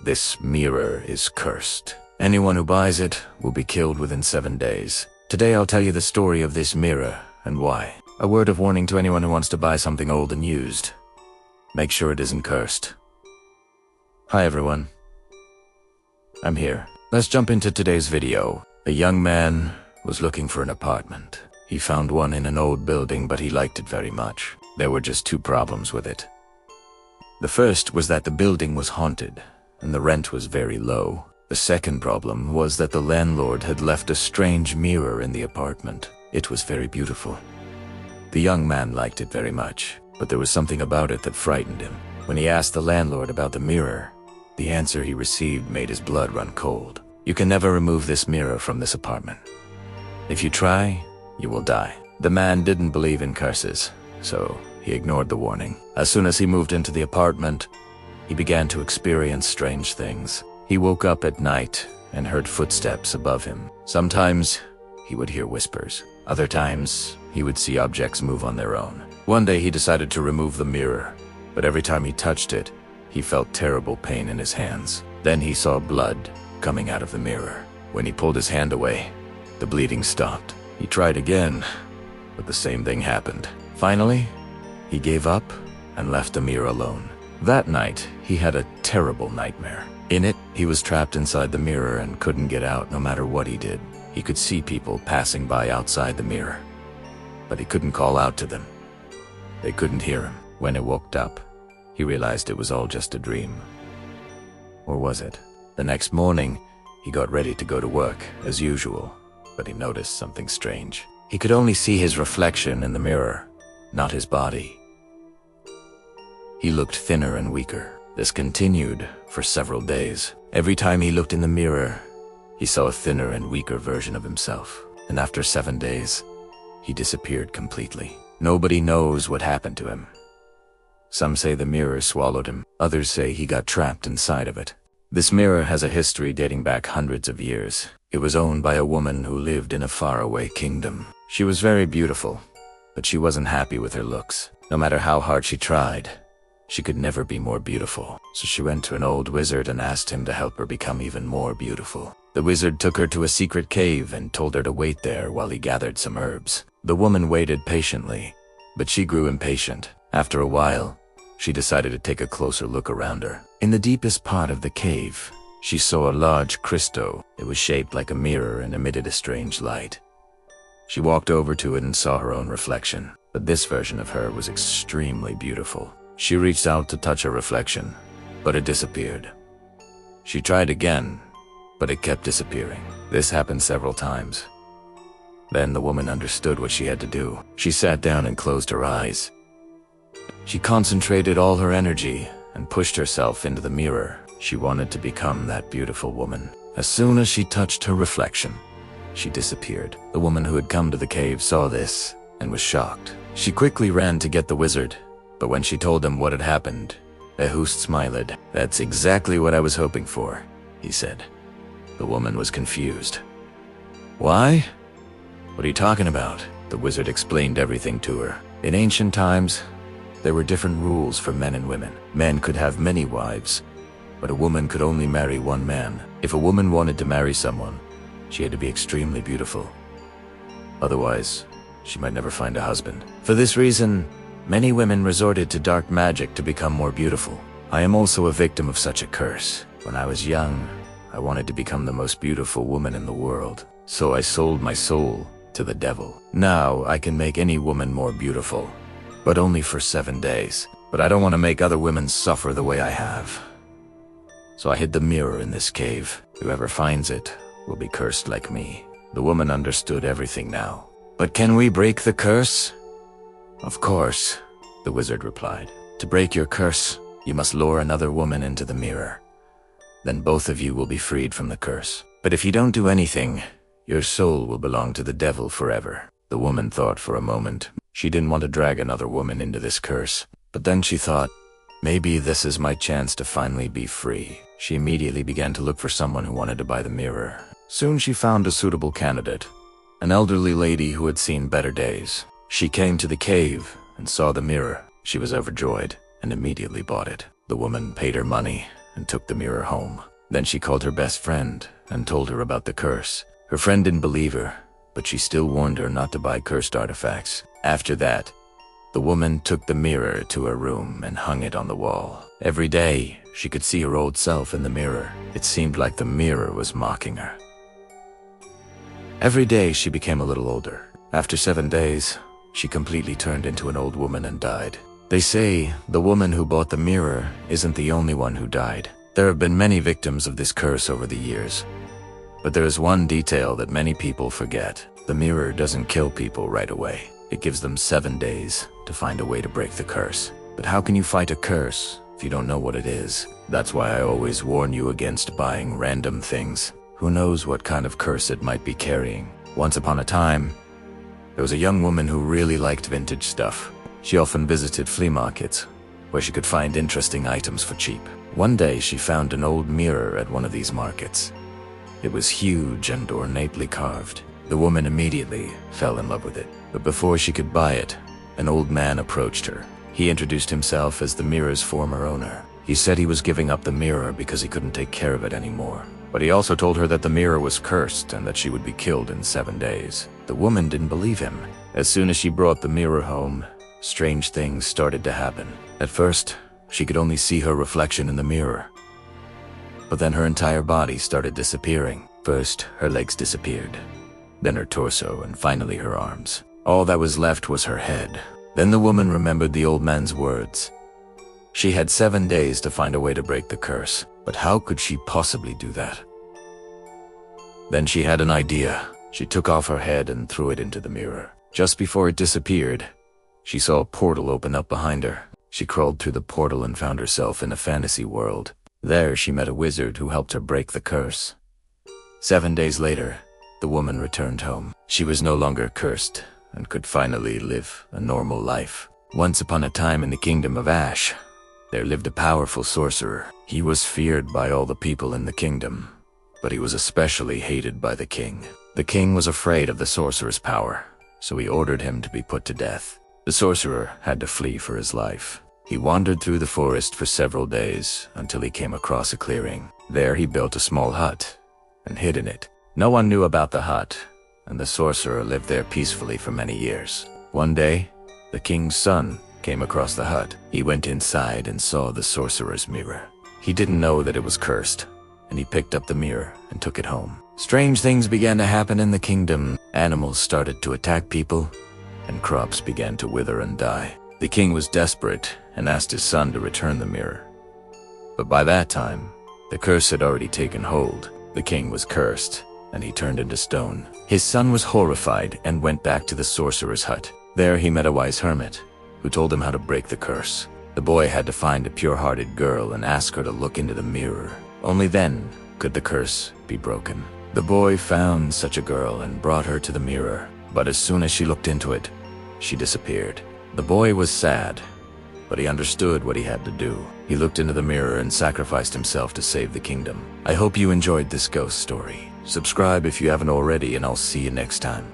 This mirror is cursed. Anyone who buys it will be killed within 7 days. Today I'll tell you the story of this mirror and why. A word of warning to anyone who wants to buy something old and used. Make sure it isn't cursed. Hi everyone. I'm here. Let's jump into today's video. A young man was looking for an apartment. He found one in an old building, but he liked it very much. There were just two problems with it. The first was that the building was haunted, and the rent was very low. The second problem was that the landlord had left a strange mirror in the apartment. It was very beautiful. The young man liked it very much, but there was something about it that frightened him. When he asked the landlord about the mirror, the answer he received made his blood run cold. You can never remove this mirror from this apartment. If you try, you will die. The man didn't believe in curses, so he ignored the warning. As soon as he moved into the apartment, he began to experience strange things. He woke up at night and heard footsteps above him. Sometimes he would hear whispers. Other times, he would see objects move on their own. One day he decided to remove the mirror, but every time he touched it, he felt terrible pain in his hands. Then he saw blood coming out of the mirror. When he pulled his hand away, the bleeding stopped. He tried again, but the same thing happened. Finally, he gave up and left the mirror alone. That night, he had a terrible nightmare. In it, he was trapped inside the mirror and couldn't get out no matter what he did. He could see people passing by outside the mirror, but he couldn't call out to them. They couldn't hear him. When he woke up, he realized it was all just a dream. Or was it? The next morning, he got ready to go to work, as usual, but he noticed something strange. He could only see his reflection in the mirror, not his body. He looked thinner and weaker. This continued for several days. Every time he looked in the mirror, he saw a thinner and weaker version of himself. And after 7 days, he disappeared completely. Nobody knows what happened to him. Some say the mirror swallowed him. Others say he got trapped inside of it. This mirror has a history dating back hundreds of years. It was owned by a woman who lived in a faraway kingdom. She was very beautiful, but she wasn't happy with her looks. No matter how hard she tried, she could never be more beautiful. So she went to an old wizard and asked him to help her become even more beautiful. The wizard took her to a secret cave and told her to wait there while he gathered some herbs. The woman waited patiently, but she grew impatient. After a while, she decided to take a closer look around her. In the deepest part of the cave, she saw a large crystal. It was shaped like a mirror and emitted a strange light. She walked over to it and saw her own reflection, but this version of her was extremely beautiful. She reached out to touch her reflection, but it disappeared. She tried again, but it kept disappearing. This happened several times. Then the woman understood what she had to do. She sat down and closed her eyes. She concentrated all her energy and pushed herself into the mirror. She wanted to become that beautiful woman. As soon as she touched her reflection, she disappeared. The woman who had come to the cave saw this and was shocked. She quickly ran to get the wizard, but when she told him what had happened, Ehust smiled. "That's exactly what I was hoping for," he said. The woman was confused. "Why? What are you talking about?" The wizard explained everything to her. In ancient times, there were different rules for men and women. Men could have many wives, but a woman could only marry one man. If a woman wanted to marry someone, she had to be extremely beautiful. Otherwise, she might never find a husband. For this reason, many women resorted to dark magic to become more beautiful. I am also a victim of such a curse. When I was young, I wanted to become the most beautiful woman in the world, so I sold my soul to the devil. Now I can make any woman more beautiful, but only for 7 days. But I don't want to make other women suffer the way I have. So I hid the mirror in this cave. Whoever finds it will be cursed like me. The woman understood everything now. "But can we break the curse?" "Of course," the wizard replied. "To break your curse, you must lure another woman into the mirror. Then both of you will be freed from the curse. But if you don't do anything, your soul will belong to the devil forever." The woman thought for a moment. She didn't want to drag another woman into this curse. But then she thought, maybe this is my chance to finally be free. She immediately began to look for someone who wanted to buy the mirror. Soon she found a suitable candidate, an elderly lady who had seen better days. She came to the cave and saw the mirror. She was overjoyed and immediately bought it. The woman paid her money and took the mirror home. Then she called her best friend and told her about the curse. Her friend didn't believe her, but she still warned her not to buy cursed artifacts. After that, the woman took the mirror to her room and hung it on the wall. Every day, she could see her old self in the mirror. It seemed like the mirror was mocking her. Every day, she became a little older. After 7 days, she completely turned into an old woman and died. They say the woman who bought the mirror isn't the only one who died. There have been many victims of this curse over the years. But there is one detail that many people forget. The mirror doesn't kill people right away. It gives them 7 days to find a way to break the curse. But how can you fight a curse if you don't know what it is? That's why I always warn you against buying random things. Who knows what kind of curse it might be carrying? Once upon a time, there was a young woman who really liked vintage stuff. She often visited flea markets, where she could find interesting items for cheap. One day, she found an old mirror at one of these markets. It was huge and ornately carved. The woman immediately fell in love with it. But before she could buy it, an old man approached her. He introduced himself as the mirror's former owner. He said he was giving up the mirror because he couldn't take care of it anymore. But he also told her that the mirror was cursed and that she would be killed in 7 days. The woman didn't believe him. As soon as she brought the mirror home, strange things started to happen. At first, she could only see her reflection in the mirror. But then her entire body started disappearing. First, her legs disappeared, then her torso, and finally her arms. All that was left was her head. Then the woman remembered the old man's words. She had 7 days to find a way to break the curse, but how could she possibly do that? Then she had an idea. She took off her head and threw it into the mirror. Just before it disappeared, she saw a portal open up behind her. She crawled through the portal and found herself in a fantasy world. There she met a wizard who helped her break the curse. 7 days later, the woman returned home. She was no longer cursed and could finally live a normal life. Once upon a time in the kingdom of Ash, there lived a powerful sorcerer. He was feared by all the people in the kingdom, but he was especially hated by the king. The king was afraid of the sorcerer's power, so he ordered him to be put to death. The sorcerer had to flee for his life. He wandered through the forest for several days until he came across a clearing. There he built a small hut and hid in it. No one knew about the hut, and the sorcerer lived there peacefully for many years. One day, the king's son came across the hut. He went inside and saw the sorcerer's mirror. He didn't know that it was cursed, and he picked up the mirror and took it home. Strange things began to happen in the kingdom. Animals started to attack people, and crops began to wither and die. The king was desperate and asked his son to return the mirror. But by that time, the curse had already taken hold. The king was cursed, and he turned into stone. His son was horrified and went back to the sorcerer's hut. There he met a wise hermit, who told him how to break the curse. The boy had to find a pure-hearted girl and ask her to look into the mirror. Only then could the curse be broken. The boy found such a girl and brought her to the mirror, but as soon as she looked into it, she disappeared. The boy was sad, but he understood what he had to do. He looked into the mirror and sacrificed himself to save the kingdom. I hope you enjoyed this ghost story. Subscribe if you haven't already, and I'll see you next time.